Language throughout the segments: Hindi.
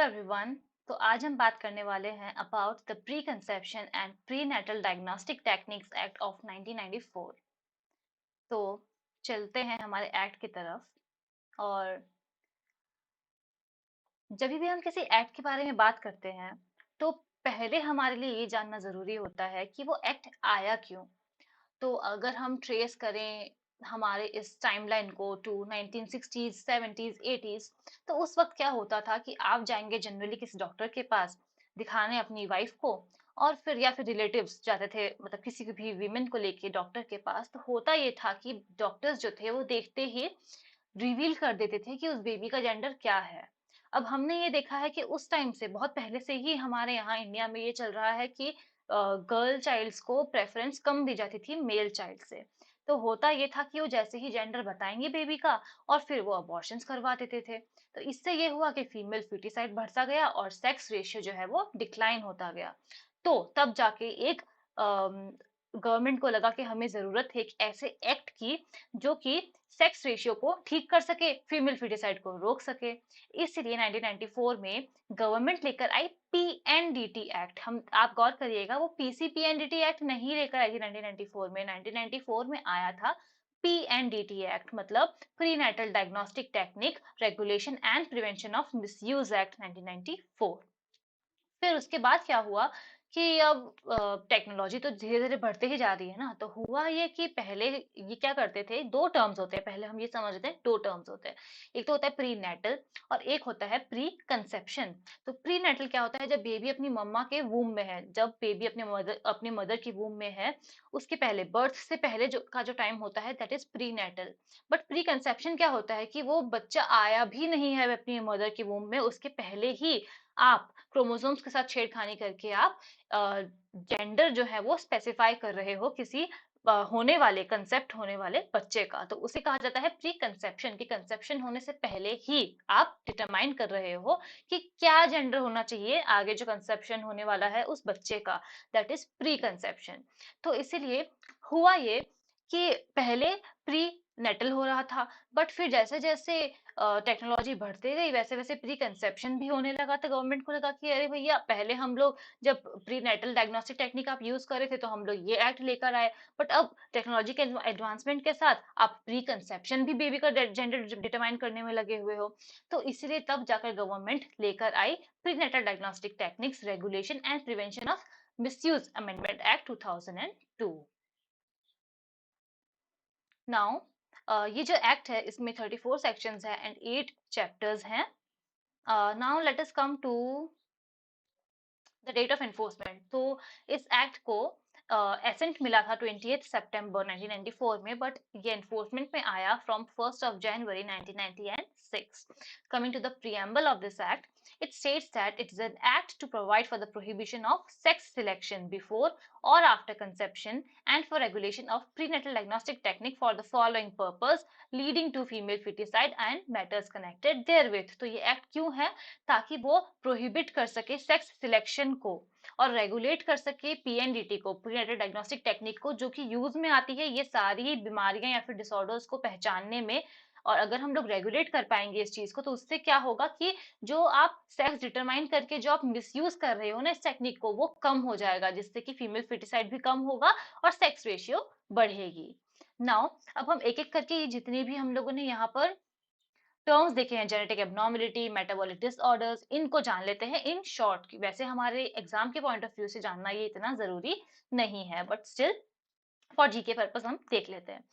Hello everyone. तो आज हम बात करने वाले हैं about the preconception and prenatal diagnostic techniques act of 1994। तो चलते हैं हमारे एक्ट की तरफ। और जब भी हम किसी एक्ट के बारे में बात करते हैं तो पहले हमारे लिए ये जानना जरूरी होता है कि वो एक्ट आया क्यों। तो अगर हम ट्रेस करें हमारे इस टाइमलाइन को टू 1960s 70s 80s, तो उस वक्त क्या होता था कि आप जाएंगे जनरली किसी डॉक्टर के पास दिखाने अपनी वाइफ को, और फिर या फिर रिलेटिव्स जाते थे, मतलब किसी भी वीमेन को लेके डॉक्टर के पास। तो होता ये था कि डॉक्टर्स जो थे वो देखते ही रिवील कर देते थे कि उस बेबी का जेंडर क्या है। अब हमने ये देखा है कि उस टाइम से बहुत पहले से ही हमारे यहाँ इंडिया में ये चल रहा है कि गर्ल चाइल्ड्स को प्रेफरेंस कम दी जाती थी मेल चाइल्ड से। तो होता ये था कि वो जैसे ही जेंडर बताएंगे बेबी का और फिर वो अबॉर्शंस करवा देते थे। तो इससे ये हुआ कि फीमेल फिटिसाइड बढ़ता गया और सेक्स रेशियो जो है वो डिक्लाइन होता गया। तो तब जाके एक गवर्नमेंट को लगा कि हमें जरूरत है एक ऐसे एक्ट की जो कि सेक्स रेशियो को ठीक कर सके, फीमेल फिटिसाइड को रोक सके। इसलिए 1994 में गवर्नमेंट लेकर आई पीएनडीटी एक्ट। हम आप गौर करिएगा, वो पीसीपीएनडीटी एक्ट नहीं लेकर आई थी 1994 में। 1994 में आया था पीएनडीटी एक्ट, मतलब prenatal diagnostic technique regulation and prevention of misuse act 1994। फिर उसके बाद क्या हुआ कि अब टेक्नोलॉजी तो धीरे धीरे बढ़ते ही जा रही है ना। तो हुआ ये कि पहले ये क्या करते थे, दो टर्म्स होते हैं, पहले हम ये समझते हैं दो टर्म्स होते हैं। एक तो होता है प्री नेटल और एक होता है प्री कंसेप्शन। तो प्री नेटल क्या होता है, जब बेबी अपनी मम्मा के वूम में है, जब बेबी अपने मदर की वूम में है, उसके पहले, बर्थ से पहले जो टाइम होता है, that is prenatal. But preconception क्या होता है कि वो बच्चा आया भी नहीं है अपनी मदर की वूम में, उसके पहले ही आप क्रोमोसोम्स के साथ छेड़खानी करके आप जेंडर जो है वो स्पेसिफाई कर रहे हो किसी होने वाले, कंसेप्ट होने वाले बच्चे का। तो उसे कहा जाता है प्री कंसेप्शन, की कंसेप्शन होने से पहले ही आप डिटरमाइन कर रहे हो कि क्या जेंडर होना चाहिए आगे जो कंसेप्शन होने वाला है उस बच्चे का। That is pre conception. तो इसीलिए हुआ ये कि पहले प्री नेटल हो रहा था, बट फिर जैसे जैसे टेक्नोलॉजी बढ़ते गई वैसे वैसे प्री कंसेप्शन भी होने लगा। तो गवर्नमेंट को लगा कि अरे भैया, पहले हम लोग जब प्री नेटल डायग्नोस्टिक टेक्निक आप यूज कर रहे थे तो हम लोग ये एक्ट लेकर आए, बट अब टेक्नोलॉजी के एडवांसमेंट के साथ आप प्री कंसेप्शन भी बेबी का जेंडर डिटरमाइन करने में लगे हुए हो। तो इसलिए तब जाकर गवर्नमेंट लेकर आई prenatal diagnostic techniques regulation and prevention of misuse amendment act 2002। Now ये जो एक्ट है इसमें 34 सेक्शंस है एंड 8 चैप्टर्स हैं। Now let us come to the date of enforcement. तो इस एक्ट को एसेंट मिला था 20th सितंबर 1994 में, बट ये एनफोर्समेंट में आया from 1st of January 1996। Coming to the preamble of this act, it states that it is an act to provide for the prohibition of sex selection before or after conception and for regulation of prenatal diagnostic technique for the following purpose leading to female feticide and matters connected therewith। तो ये एक्ट क्यों है, ताकि वो प्रोहिबिट कर सके सेक्स सिलेक्शन को और रेगुलेट कर सके पीएनडीटी को, प्रीनेटल डायग्नोस्टिक टेक्निक को, जो कि यूज में आती है ये सारी बीमारियां या फिर डिसऑर्डर्स को पहचानने में। और अगर हम लोग रेगुलेट कर पाएंगे इस चीज को तो उससे क्या होगा कि जो आप सेक्स डिटरमाइन करके जो आप मिसयूज कर रहे हो ना इस टेक्निक को, वो कम हो जाएगा, जिससे कि फीमेल फिटिसाइड भी कम होगा और सेक्स रेशियो बढ़ेगी। नाउ अब हम एक एक करके ये जितने भी हम लोगों ने यहाँ पर टर्म्स देखे हैं, जेनेटिक एबनॉर्मलिटी, मेटाबॉलिक डिसऑर्डर्स, इनको जान लेते हैं इन शॉर्ट। वैसे हमारे एग्जाम के पॉइंट ऑफ व्यू से जानना ये इतना जरूरी नहीं है, but still for GK purpose हम देख लेते हैं।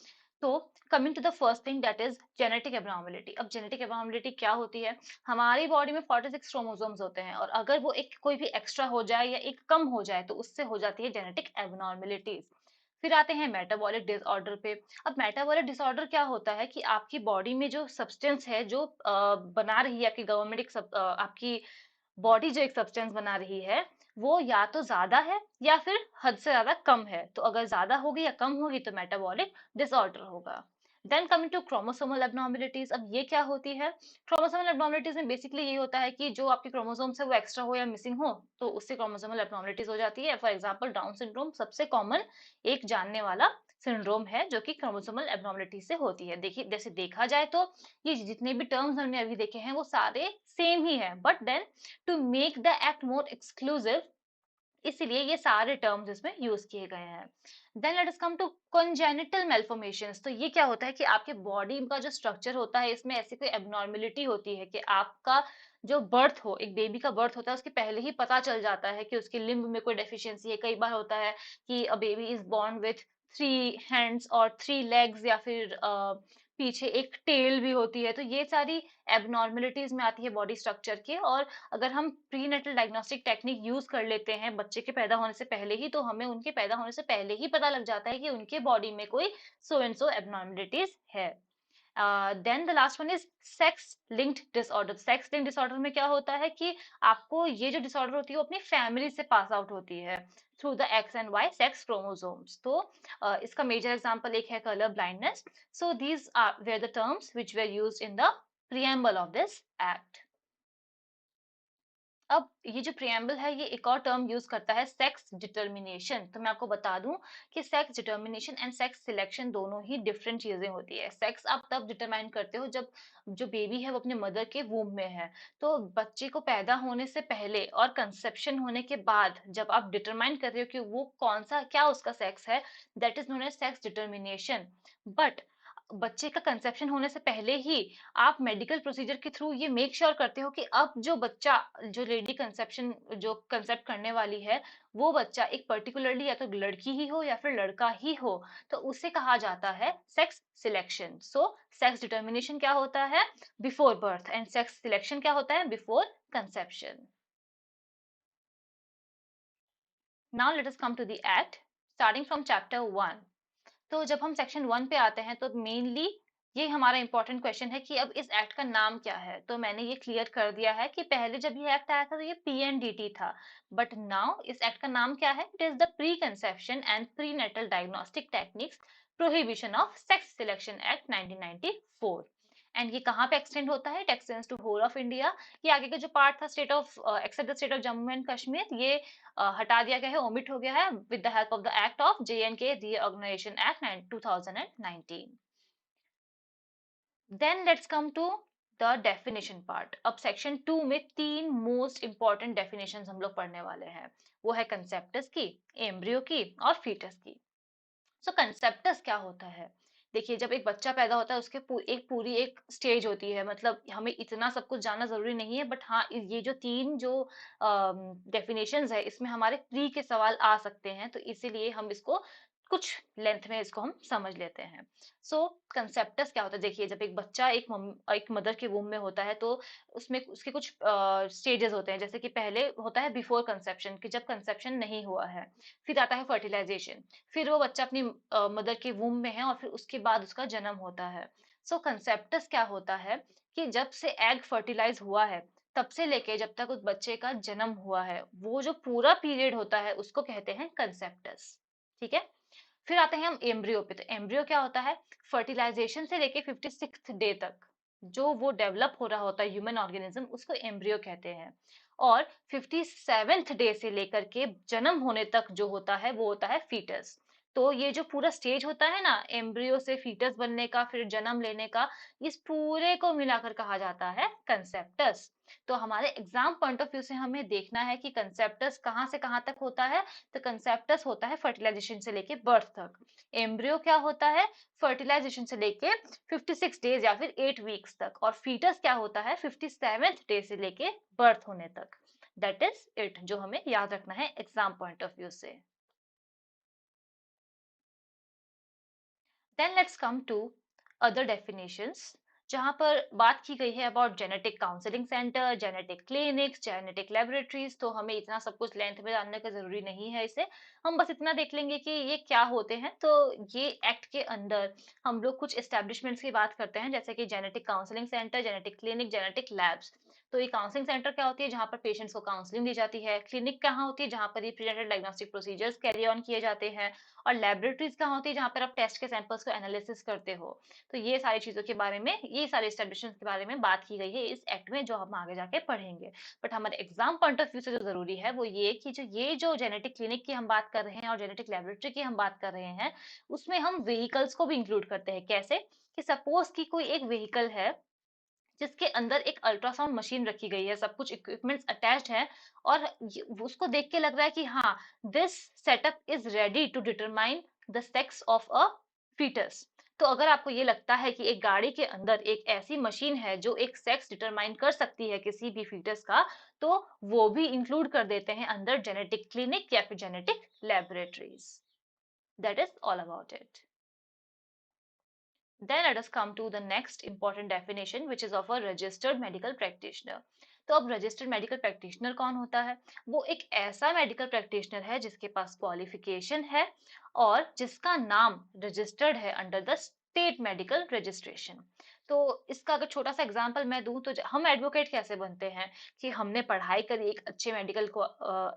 तो coming to the first thing that is genetic abnormality. अब जेनेटिक एबनॉर्मलिटी क्या होती है, हमारी बॉडी में 46 क्रोमोसोम्स होते हैं और अगर वो एक कोई भी एक्स्ट्रा हो जाए या एक कम हो जाए तो उससे हो जाती है जेनेटिक एबनॉर्मलिटीज। फिर आते हैं मेटाबॉलिक डिसऑर्डर पे। अब मेटाबॉलिक डिसऑर्डर क्या होता है कि आपकी बॉडी में जो सब्सटेंस है जो बना रही है आपकी गवर्नमेंट आपकी बॉडी जो एक सब्सटेंस बना रही है वो या तो ज्यादा है या फिर हद से ज्यादा कम है। तो अगर ज्यादा होगी या कम होगी तो मेटाबॉलिक डिसऑर्डर होगा। Then coming to chromosomal abnormalities. अब ये क्या होती है, क्रोमोसोमल एबनॉर्मलिटीज में बेसिकली ये होता है कि जो आपके क्रोमोसोम्स है वो एक्स्ट्रा हो या मिसिंग हो तो उससे क्रोमोसोमल एबनॉर्मलिटीज हो जाती है। फॉर एग्जांपल डाउन सिंड्रोम सबसे कॉमन एक जानने वाला सिंड्रोम है जो कि क्रोमोसोमल एब्नॉर्मलिटी से होती है। देखिए जैसे देखा जाए तो ये जितने भी टर्म्स हमने अभी देखे हैं वो सारे सेम ही हैं, but then to make the act more exclusive इसलिए ये सारे टर्म्स इसमें यूज किए गए हैं। Then let us come to congenital malformations. तो ये क्या होता है कि आपके बॉडी का जो स्ट्रक्चर होता है इसमें ऐसी कोई एबनॉर्मेलिटी होती है कि आपका जो बर्थ हो, एक बेबी का बर्थ होता है उसके पहले ही पता चल जाता है कि उसके लिम्ब में कोई डेफिशिएंसी है। कई बार होता है कि a baby is born with 3 hands और 3 लेग्स, या फिर पीछे एक टेल भी होती है। तो ये सारी एबनॉर्मेलिटीज में आती है बॉडी स्ट्रक्चर के। और अगर हम प्रीनेटल डायग्नोस्टिक टेक्निक यूज कर लेते हैं बच्चे के पैदा होने से पहले ही, तो हमें उनके पैदा होने से पहले ही पता लग जाता है कि उनके बॉडी में कोई सो एंड सो एबनॉर्मलिटीज है। Then the last one is sex linked disorder. Sex linked disorder में क्या होता है कि आपको ये जो डिसऑर्डर होती है वो अपनी फैमिली से पास आउट होती है through the X and Y sex chromosomes. तो इसका मेजर एग्जांपल एक है colour blindness. So these are where the terms which were used in the preamble of this act। अब ये जो प्रियम्बल है ये एक और टर्म यूज करता है सेक्स डिटर्मिनेशन। तो मैं आपको बता दूं कि sex determination and sex selection दोनों ही डिफरेंट चीजें होती है। सेक्स आप तब डिटरमाइन करते हो जब जो बेबी है वो अपने मदर के वूम में है। तो बच्चे को पैदा होने से पहले और कंसेप्शन होने के बाद जब आप डिटरमाइन कर रहे हो कि वो कौन सा क्या उसका सेक्स है, that is known as sex determination. But बच्चे का कंसेप्शन होने से पहले ही आप मेडिकल प्रोसीजर के थ्रू ये मेक श्योर करते हो कि अब जो बच्चा, जो लेडी कंसेप्शन जो कंसेप्ट करने वाली है, वो बच्चा एक पर्टिकुलरली या तो लड़की ही हो या फिर लड़का ही हो, तो उसे कहा जाता है sex selection. So sex determination क्या होता है? Before birth. And sex selection क्या होता है? Before conception. Now let us come to the act starting from chapter 1। तो जब हम सेक्शन 1 पे आते हैं तो मेनली ये हमारा इंपॉर्टेंट क्वेश्चन है कि अब इस एक्ट का नाम क्या है। तो मैंने ये क्लियर कर दिया है कि पहले जब ये एक्ट आया था तो ये पीएनडीटी था, बट नाउ इस एक्ट का नाम क्या है? It is the preconception and prenatal diagnostic techniques prohibition of sex selection act 1994। And ये कहाँ पे एक्सटेंड होता है? It extends to whole of India. ये आगे का जो पार्ट था state of except the state of Jammu and Kashmir, ये हटा दिया गया है, ओमिट हो गया है with the help of the act of JNK reorganisation act 2019। Then let's come to the definition part. अब सेक्शन 2 में 3 मोस्ट इंपॉर्टेंट डेफिनेशन हम लोग पढ़ने वाले हैं। वो है कंसेप्टस की, एम्ब्रियो की और फीटस की। सो कंसेप्टस क्या होता है? देखिए जब एक बच्चा पैदा होता है उसके एक पूरी एक स्टेज होती है। मतलब हमें इतना सब कुछ जानना जरूरी नहीं है, बट हाँ ये जो 3 जो डेफिनेशंस है इसमें हमारे प्री के सवाल आ सकते हैं, तो इसीलिए हम इसको कुछ लेंथ में इसको हम समझ लेते हैं। सो कंसेप्टस क्या होता है? देखिए जब एक बच्चा एक मदर के वूम में होता है तो उसमें उसके कुछ स्टेजेस होते हैं। जैसे कि पहले होता है बिफोर कंसेप्शन, कि जब कंसेप्शन नहीं हुआ है। फिर आता है फर्टिलाइजेशन, फिर वो बच्चा अपनी मदर के वूम में है और फिर उसके बाद उसका जन्म होता है। सो कंसेप्टस क्या होता है कि जब से एग फर्टिलाइज हुआ है तब से लेके जब तक उस बच्चे का जन्म हुआ है, वो जो पूरा पीरियड होता है उसको कहते हैं कंसेप्टस। ठीक है। फिर आते हैं हम एम्ब्रियो पे। तो एम्ब्रियो क्या होता है? फर्टिलाइजेशन से लेके 56th डे तक जो वो डेवलप हो रहा होता है ह्यूमन ऑर्गेनिज्म, उसको एम्ब्रियो कहते हैं। और 57th डे से लेकर के जन्म होने तक जो होता है वो होता है फीटस। तो ये जो पूरा स्टेज होता है ना, एम्ब्रियो से फीटस बनने का, फिर जन्म लेने का, इस पूरे को मिलाकर कहा जाता है कंसेप्टस। तो हमारे एग्जाम पॉइंट ऑफ व्यू से हमें देखना है कि कंसेप्टस कहाँ से कहाँ तक होता है। तो कंसेप्टस होता है फर्टिलाइजेशन से लेके बर्थ तक। एम्ब्रियो क्या होता है? फर्टिलाइजेशन से लेके 56 डेज या फिर 8 वीक्स तक। और फीटस क्या होता है? 57th डे से लेके बर्थ होने तक। दैट इज इट, जो हमें याद रखना है एग्जाम पॉइंट ऑफ व्यू से। Then let's come to other definitions, जहां पर बात की गई है about genetic counselling centre, genetic clinics, genetic laboratories. तो हमें इतना सब कुछ लेंथ में जानने का जरूरी नहीं है इसे। हम बस इतना देख लेंगे कि ये क्या होते हैं। तो ये एक्ट के अंदर हम लोग कुछ एस्टेब्लिशमेंट्स की बात करते हैं, जैसे कि genetic counselling centre, genetic clinic, genetic labs. तो ये काउंसलिंग सेंटर क्या होती है, जहाँ पर पेशेंट्स को काउंसलिंग दी जाती है। क्लिनिक कहाँ होती है, जहाँ पर ये prenatal diagnostic procedures carry on किए जाते हैं। और लेबोरेटरीज कहाँ होती है, जहाँ पर आप टेस्ट के सैंपल्स को एनालिसिस करते हो। तो ये सारी चीजों के बारे में, ये सारे एस्टेब्लिशमेंट के बारे में बात की गई है इस एक्ट में, जो हम आगे जाके पढ़ेंगे। बट हमारे एग्जाम पॉइंट ऑफ व्यू से जो जरूरी है वो ये कि जो जेनेटिक क्लिनिक की हम बात कर रहे हैं और जेनेटिक लेबोरेटरी की हम बात कर रहे हैं, उसमें हम व्हीकल्स को भी इंक्लूड करते हैं। कैसे कि सपोज कि कोई एक व्हीकल है जिसके अंदर एक अल्ट्रासाउंड मशीन रखी गई है, सब कुछ इक्विपमेंट्स अटैच्ड है, और उसको देख के लग रहा है कि हाँ, this setup is ready to determine the sex of a foetus. तो अगर आपको ये लगता है कि एक गाड़ी के अंदर एक ऐसी मशीन है जो एक सेक्स डिटरमाइन कर सकती है किसी भी फीटस का, तो वो भी इंक्लूड कर देते हैं अंडर जेनेटिक क्लिनिक या फिर genetic laboratories. That is all about it. Then let us come to the next important definition, which is of a registered medical practitioner. तो अब रजिस्टर्ड मेडिकल प्रैक्टिशनर कौन होता है? वो एक ऐसा मेडिकल प्रैक्टिशनर है जिसके पास क्वालिफिकेशन है और जिसका नाम रजिस्टर्ड है under the state medical registration. तो इसका अगर छोटा सा एग्जांपल मैं दूं, तो हम एडवोकेट कैसे बनते हैं कि हमने पढ़ाई करी एक अच्छे मेडिकल को,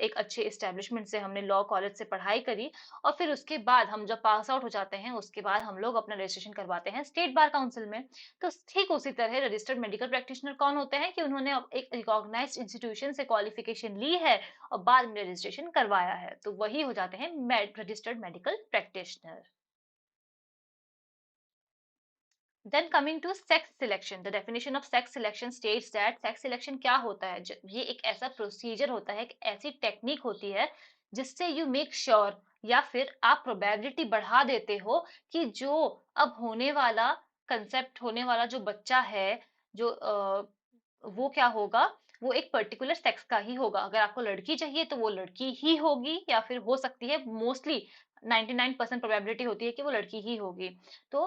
एक अच्छे एस्टेब्लिशमेंट से, हमने लॉ कॉलेज से पढ़ाई करी, और फिर उसके बाद हम जब पास आउट हो जाते हैं, उसके बाद हम लोग अपना रजिस्ट्रेशन करवाते हैं स्टेट बार काउंसिल में। तो ठीक उसी तरह रजिस्टर्ड मेडिकल प्रैक्टिशनर कौन होते हैं कि उन्होंने एक रिकॉग्नाइज्ड इंस्टीट्यूशन से क्वालिफिकेशन ली है और बाद में रजिस्ट्रेशन करवाया है, तो वही हो जाते हैं registered medical practitioner. Then coming to sex selection, the definition of sex selection states that sex selection क्या होता है? ये एक ऐसा प्रोसीजर होता है, एक ऐसी टेक्निक होती है जिससे यू मेक श्योर या फिर आप प्रोबेबिलिटी बढ़ा देते हो कि जो अब होने वाला कंसेप्ट, होने वाला जो बच्चा है, जो वो क्या होगा, वो एक पर्टिकुलर सेक्स का ही होगा। अगर आपको लड़की चाहिए तो वो लड़की ही होगी, या फिर हो सकती है, मोस्टली 99% प्रोबेबिलिटी होती है कि वो लड़की ही होगी। तो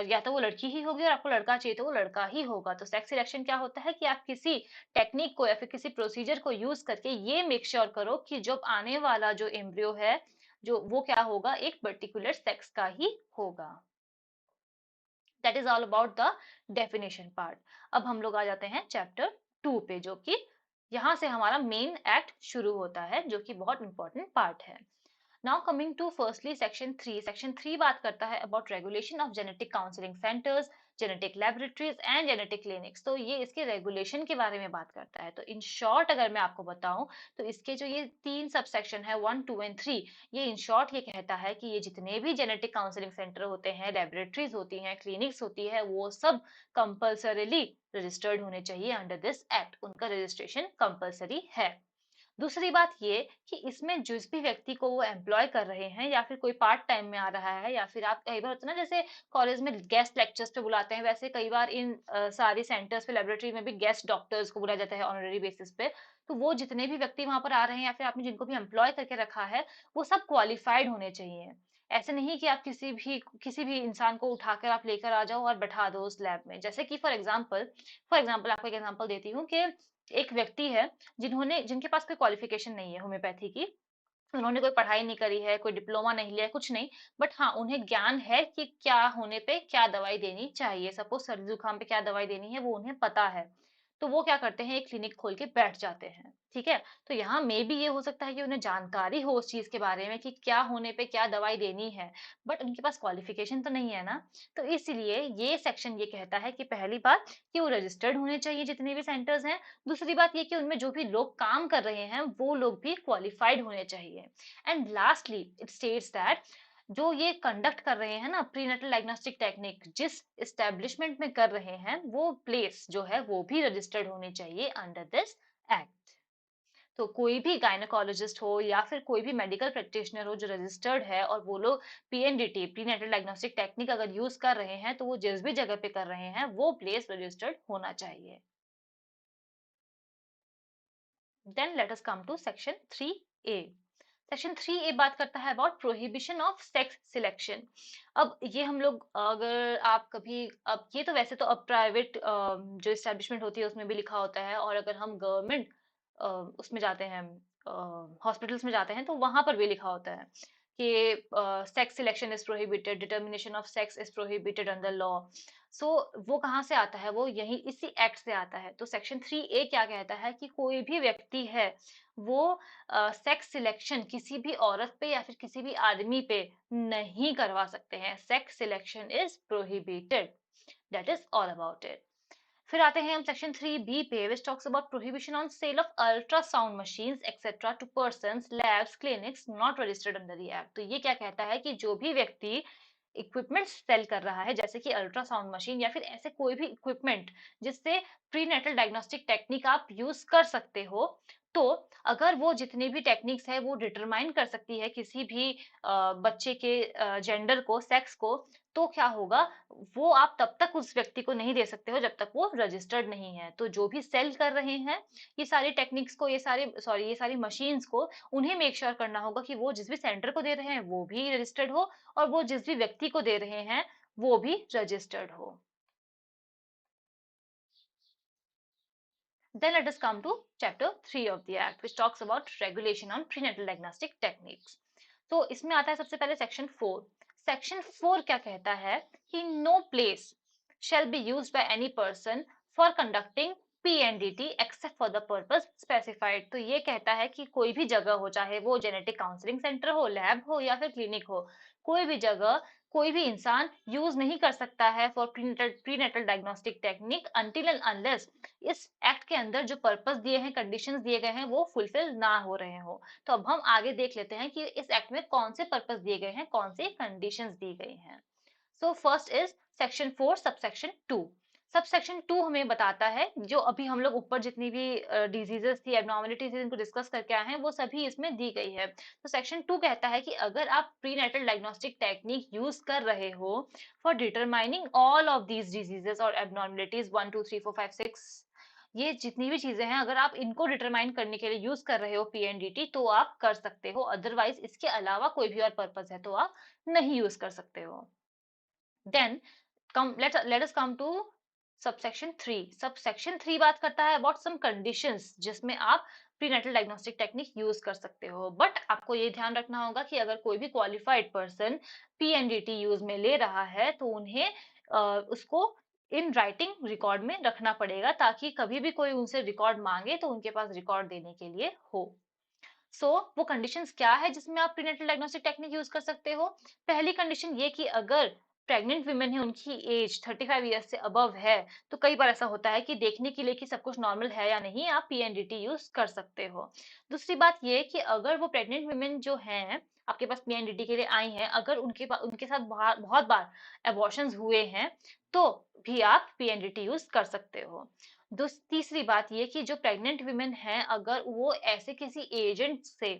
या तो वो लड़की ही होगी, और आपको लड़का चाहिए तो वो लड़का ही होगा। तो सेक्स सिलेक्शन क्या होता है कि आप किसी टेक्निक को या फिर किसी प्रोसीजर को यूज करके ये मेक श्योर करो कि जब आने वाला जो एम्ब्रियो है, जो वो क्या होगा, एक पर्टिकुलर सेक्स का ही होगा। That is all about the definition part. अब हम लोग आ जाते हैं चैप्टर 2 पे, जो कि यहाँ से हमारा मेन एक्ट शुरू होता है, जो कि बहुत इंपॉर्टेंट पार्ट है। Now coming to firstly section 3. Section 3 बात करता है about regulation of genetic counseling centers, genetic laboratories and genetic clinics. तो ये इसके रेगुलेशन के बारे में बात करता है। तो इन शॉर्ट अगर मैं आपको बताऊं, तो इसके जो ये 3 सब सेक्शन है, 1, 2 एंड 3, ये इन शॉर्ट ये कहता है कि ये जितने भी जेनेटिक काउंसलिंग सेंटर होते हैं, लेबोरेटरीज होती हैं, क्लिनिक्स होती है, वो सब कंपल्सरीली रजिस्टर्ड होने चाहिए अंडर दिस एक्ट। उनका रजिस्ट्रेशन कंपल्सरी है। दूसरी बात ये कि इसमें जिस भी व्यक्ति को वो एम्प्लॉय कर रहे हैं, या फिर कोई पार्ट टाइम में आ रहा है, या फिर आप कई बार होता है ना, जैसे कॉलेज में गेस्ट लेक्चर्स पे बुलाते हैं, वैसे कई बार इन सारी सेंटर्स पे, लेबोरेटरी में भी गेस्ट डॉक्टर्स को बुलाया जाता है ऑनररी बेसिस पे। तो वो जितने भी व्यक्ति वहां पर आ रहे हैं, या फिर आपने जिनको भी एम्प्लॉय करके रखा है, वो सब क्वालिफाइड होने चाहिए। ऐसे नहीं कि आप किसी भी इंसान को उठाकर आप लेकर आ जाओ और बैठा दो उस लैब में। जैसे कि फॉर एग्जाम्पल आपको एक एग्जाम्पल देती हूँ कि एक व्यक्ति है जिनके पास कोई क्वालिफिकेशन नहीं है होम्योपैथी की, उन्होंने कोई पढ़ाई नहीं करी है, कोई डिप्लोमा नहीं लिया है, कुछ नहीं, बट हाँ, उन्हें ज्ञान है कि क्या होने पे क्या दवाई देनी चाहिए। सपोज सर्दी जुकाम पे क्या दवाई देनी है, वो उन्हें पता है। तो वो क्या करते हैं, एक क्लिनिक खोल के बैठ जाते हैं। ठीक है। तो यहाँ मे भी ये हो सकता है कि उन्हें जानकारी हो उस चीज के बारे में कि क्या होने पे क्या दवाई देनी है, बट उनके पास क्वालिफिकेशन तो नहीं है ना। तो इसलिए ये सेक्शन ये कहता है कि पहली बात कि वो रजिस्टर्ड होने चाहिए जितने भी सेंटर्स हैं। दूसरी बात ये कि उनमें जो भी लोग काम कर रहे हैं वो लोग भी क्वालिफाइड होने चाहिए। And lastly it states that जो ये कंडक्ट कर रहे हैं ना प्रीनेटल डायग्नोस्टिक टेक्निक, जिस एस्टेब्लिशमेंट में कर रहे हैं, वो प्लेस जो है वो भी रजिस्टर्ड होनी चाहिए अंडर दिस एक्ट। तो कोई भी गायनेकोलॉजिस्ट हो या फिर कोई भी मेडिकल प्रैक्टिशनर हो जो रजिस्टर्ड है, और वो लोग पीएनडीटी, प्रीनेटल डायग्नोस्टिक टेक्निक अगर यूज कर रहे हैं, तो वो जिस भी जगह पे कर रहे हैं वो प्लेस रजिस्टर्ड होना चाहिए। Then let us come to section 3A। Section 3A बात करता है about prohibition of sex selection. अब ये हम लोग, अगर आप कभी, अब ये तो वैसे तो अब प्राइवेट जो एस्टेब्लिशमेंट होती है उसमें भी लिखा होता है, और अगर हम गवर्नमेंट उसमें जाते हैं, हॉस्पिटल्स में जाते हैं, तो वहां पर भी लिखा होता है कि sex selection is prohibited, determination of sex is prohibited under law. So वो कहाँ से आता है, वो यही इसी एक्ट से आता है। तो सेक्शन 3A क्या कहता है कि कोई भी व्यक्ति है वो सेक्स सिलेक्शन किसी भी औरत पे या फिर किसी भी आदमी पे नहीं करवा सकते हैं। Sex selection is prohibited. That is all about it. फिर आते हैं हम सेक्शन 3B पे, विच talks about prohibition on sale of ultrasound machines etcetera to persons, labs, clinics not registered under the act. तो ये क्या कहता है कि जो भी व्यक्ति इक्विपमेंट सेल कर रहा है, जैसे कि अल्ट्रासाउंड मशीन या फिर ऐसे कोई भी इक्विपमेंट जिससे प्रीनेटल डायग्नोस्टिक टेक्निक आप यूज कर सकते हो, तो अगर वो जितनी भी टेक्निक्स है वो डिटरमाइन कर सकती है किसी भी बच्चे के जेंडर को, सेक्स को, तो क्या होगा, वो आप तब तक उस व्यक्ति को नहीं दे सकते हो जब तक वो रजिस्टर्ड नहीं है। तो जो भी सेल कर रहे हैं ये सारी टेक्निक्स को, ये सारी मशीन्स को, उन्हें मेक श्योर करना होगा कि वो जिस भी सेंटर को दे रहे हैं वो भी रजिस्टर्ड हो, और वो जिस भी व्यक्ति को दे रहे हैं वो भी रजिस्टर्ड हो। Then let us come to chapter 3 of the act, which talks about regulation on prenatal diagnostic techniques. तो इसमें आता है सबसे पहले सेक्शन 4। सेक्शन 4 क्या कहता है कि no place shall be used by any person for conducting PNDT except for the purpose specified। तो ये कहता है कि कोई भी जगह हो, चाहे वो जेनेटिक काउंसलिंग सेंटर हो, लैब हो या फिर क्लिनिक हो, कोई भी जगह कोई भी इंसान यूज नहीं कर सकता है for prenatal diagnostic technique until and unless इस एक्ट के अंदर जो पर्पस दिए हैं, कंडीशंस दिए गए हैं, वो फुलफिल ना हो रहे हो। तो अब हम आगे देख लेते हैं कि इस एक्ट में कौन से पर्पस दिए गए हैं, कौन सी कंडीशंस दी गई हैं। So first is section 4 subsection 2। Subsection 2 हमें बताता है, जो अभी हम लोग ऊपर जितनी भी डिजीजेस थी, एबनॉर्मलिटीज थी, इनको डिस्कस करके आए हैं, वो सभी इसमें दी गई है। तो सेक्शन 2 कहता है कि अगर आप प्रीनेटल डायग्नोस्टिक टेक्निक यूज कर रहे हो for determining all of these diseases और एबनॉर्मलिटीज 1 2 3 4 5 6, ये जितनी भी चीजें हैं, अगर आप इनको डिटरमाइन करने के लिए यूज कर रहे हो पीएनडीटी, तो आप कर सकते हो। अदरवाइज इसके अलावा कोई भी और पर्पस है तो आप नहीं यूज कर सकते हो। Then let us come to subsection 3। subsection 3 बात करता है about some conditions जिसमें आप प्रीनेटल डायग्नोस्टिक टेक्निक यूज कर सकते हो। बट आपको ये ध्यान रखना होगा कि अगर कोई भी क्वालिफाइड पर्सन पीएनडीटी यूज में ले रहा है तो उन्हें उसको इन राइटिंग रिकॉर्ड में रखना पड़ेगा, ताकि कभी भी कोई उनसे रिकॉर्ड मांगे तो उनके पास रिकॉर्ड देने के लिए हो। वो कंडीशंस क्या है जिसमें आप प्रीनेटल डायग्नोस्टिक टेक्निक यूज कर सकते हो। पहली कंडीशन ये कि अगर प्रेग्नेंट वीमेन है, उनकी एज 35 ईयर्स से अबव है, तो कई बार ऐसा होता है कि देखने के लिए कि सब कुछ नॉर्मल है या नहीं, आप पीएनडीटी यूज कर सकते हो। दूसरी बात ये कि अगर वो प्रेग्नेंट वीमेन जो हैं आपके पास पीएनडीटी के लिए आई हैं, अगर उनके साथ बहुत बार एबॉर्शंस हुए हैं, तो भी आप पीएनडीटी यूज कर सकते हो। तीसरी बात ये कि जो प्रेग्नेंट विमेन हैं, अगर वो ऐसे किसी एजेंट से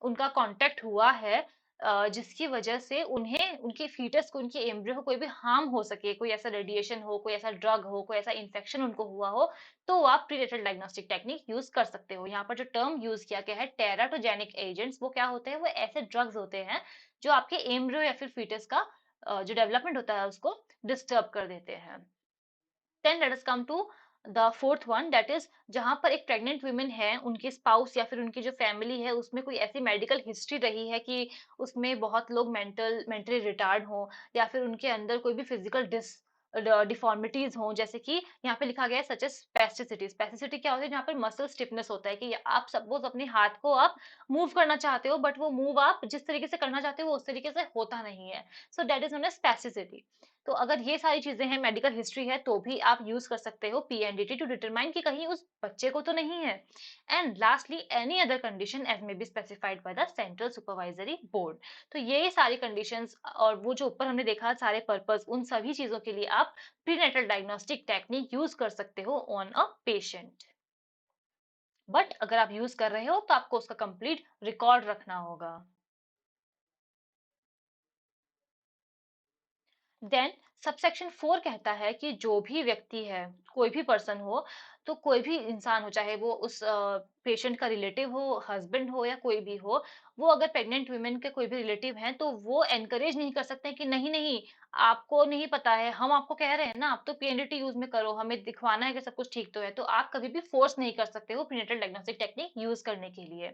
उनका कांटेक्ट हुआ है जिसकी वजह से उन्हें, उनके फीटस को, उनके एम्ब्रियो को कोई भी हार्म हो सके, कोई ऐसा रेडिएशन हो, कोई ऐसा ड्रग हो, कोई ऐसा इन्फेक्शन उनको हुआ हो, तो आप प्रीनेटल डायग्नोस्टिक टेक्निक यूज कर सकते हो। यहाँ पर जो टर्म यूज किया गया है टेराटोजेनिक एजेंट्स, वो क्या होते हैं, वो ऐसे ड्रग्स होते हैं जो आपके एम्ब्रियो या फिर फीटस का जो डेवलपमेंट होता है उसको डिस्टर्ब कर देते हैं। Then let us come to the fourth one, that is जहां पर एक प्रेग्नेंट वुमेन है, उनके स्पाउस या फिर उनकी जो फैमिली है उसमें कोई ऐसी मेडिकल हिस्ट्री रही है कि उसमें बहुत लोग मेंटली रिटार्ड हो, या फिर उनके अंदर कोई भी फिजिकल डिफॉर्मिटीज हो, जैसे कि यहाँ पे लिखा गया है सच एज स्पेस्टिसिटी। स्पेस्टिसिटी क्या होती है, जहाँ पर मसल स्टिफनेस होता है कि आप सपोज अपने हाथ को आप मूव करना चाहते हो, बट वो मूव आप जिस तरीके से करना चाहते हो वो उस तरीके से होता नहीं है। So that is known as spasticity. तो अगर ये सारी चीजें हैं, मेडिकल हिस्ट्री है, तो भी आप यूज कर सकते हो पीएनडीटी टू डिटरमाइन कि कहीं उस बच्चे को तो नहीं है। And lastly any other condition as may be specified by the central supervisory board. तो ये सारी कंडीशंस और वो जो ऊपर हमने देखा सारे पर्पस, उन सभी चीजों के लिए आप प्रीनेटल डायग्नोस्टिक टेक्निक यूज कर सकते हो ऑन अ पेशेंट। बट अगर आप यूज कर रहे हो तो आपको उसका कंप्लीट रिकॉर्ड रखना होगा। देन सबसेक्शन 4 कहता है कि जो भी व्यक्ति है कोई भी पर्सन हो, तो कोई भी इंसान हो, चाहे वो उस पेशेंट का रिलेटिव हो, हस्बैंड हो या कोई भी हो, वो अगर प्रेग्नेंट वुमेन के कोई भी रिलेटिव हैं, तो वो एनकरेज नहीं कर सकते कि नहीं नहीं, आपको नहीं पता है, हम आपको कह रहे हैं ना, आप तो पीएनडीटी यूज में करो, हमें दिखवाना है कि सब कुछ ठीक तो है, तो आप कभी भी फोर्स नहीं कर सकते हो प्रीनेटल डायग्नोस्टिक टेक्निक यूज करने के लिए।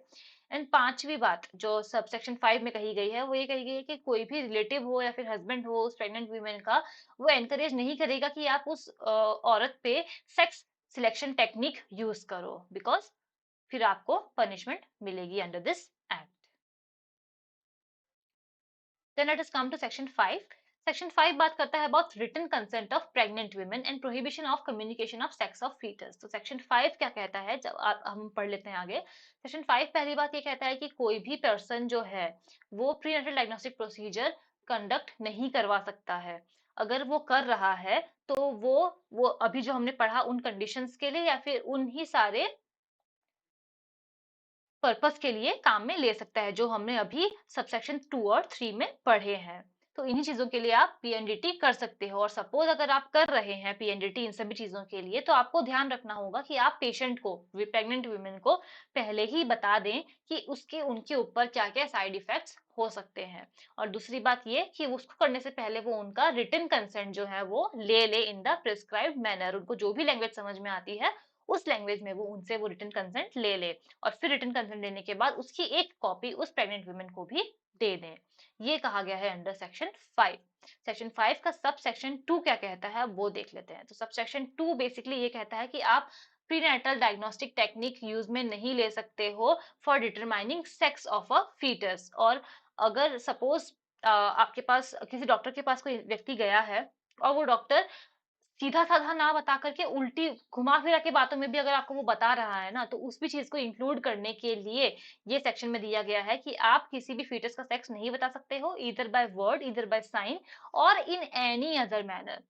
एंड पांचवी बात जो सबसेक्शन 5 में कही गई है, वो ये कही गई है कि कोई भी रिलेटिव हो या फिर हस्बैंड हो उस प्रेग्नेंट वुमेन का, वो एनकरेज नहीं करेगा कि आप उस औरत पे सेक्स सिलेक्शन टेक्निक यूज करो, बिकॉज फिर आपको पनिशमेंट मिलेगी under this act. Then let us come to section 5. Section 5 बात करता है about written consent of pregnant women and prohibition of communication of sex of fetus. तो section 5 क्या कहता है, जब हम पढ़ लेते हैं आगे। section 5 पहली बात ये कहता है कि कोई भी पर्सन जो है वो प्रीनेटल डायग्नोस्टिक प्रोसीजर कंडक्ट नहीं करवा सकता है। अगर वो कर रहा है तो वो अभी जो हमने पढ़ा उन कंडीशंस के लिए या फिर उन ही सारे पर्पस के लिए काम में ले सकता है जो हमने अभी सबसेक्शन 2 और 3 में पढ़े हैं। तो इन्हीं चीजों के लिए आप पीएनडीटी कर सकते हो, और सपोज अगर आप कर रहे हैं पीएनडीटी इन सभी चीजों के लिए, तो आपको ध्यान रखना होगा कि आप पेशेंट को, प्रेग्नेंट वुमेन को पहले ही बता दें कि उसके उनके ऊपर क्या क्या साइड इफेक्ट्स हो सकते हैं। और दूसरी बात ये कि उसको करने से पहले वो उनका रिटन कंसेंट जो है वो ले इन द प्रिस्क्राइब्ड मैनर, उनको जो भी लैंग्वेज समझ में आती है उस लैंग्वेज में वो उनसे वो रिटन कंसेंट ले। और फिर रिटन कंसेंट देने के बाद उसकी एक कॉपी उस प्रेग्नेंट वुमेन को भी दे दें। ये कहा गया है अंडर सेक्शन 5। सेक्शन 5 का सब सेक्शन 2 क्या कहता है वो देख लेते हैं। तो सब सेक्शन 2 बेसिकली ये कहता है कि आप प्रीनेटल डायग्नोस्टिक टेक्निक यूज में नहीं ले सकते हो for determining sex of a foetus. और अगर सपोज आपके पास किसी डॉक्टर के पास कोई व्यक्ति गया है और वो डॉक्टर सीधा साधा ना बता करके उल्टी घुमा फिरा के बातों में भी अगर आपको वो बता रहा है ना, तो उस भी चीज को इंक्लूड करने के लिए ये सेक्शन में दिया गया है कि आप किसी भी फीटस का सेक्स नहीं बता सकते हो, इधर बाय वर्ड, इधर बाय साइन, और इन एनी अदर मैनर।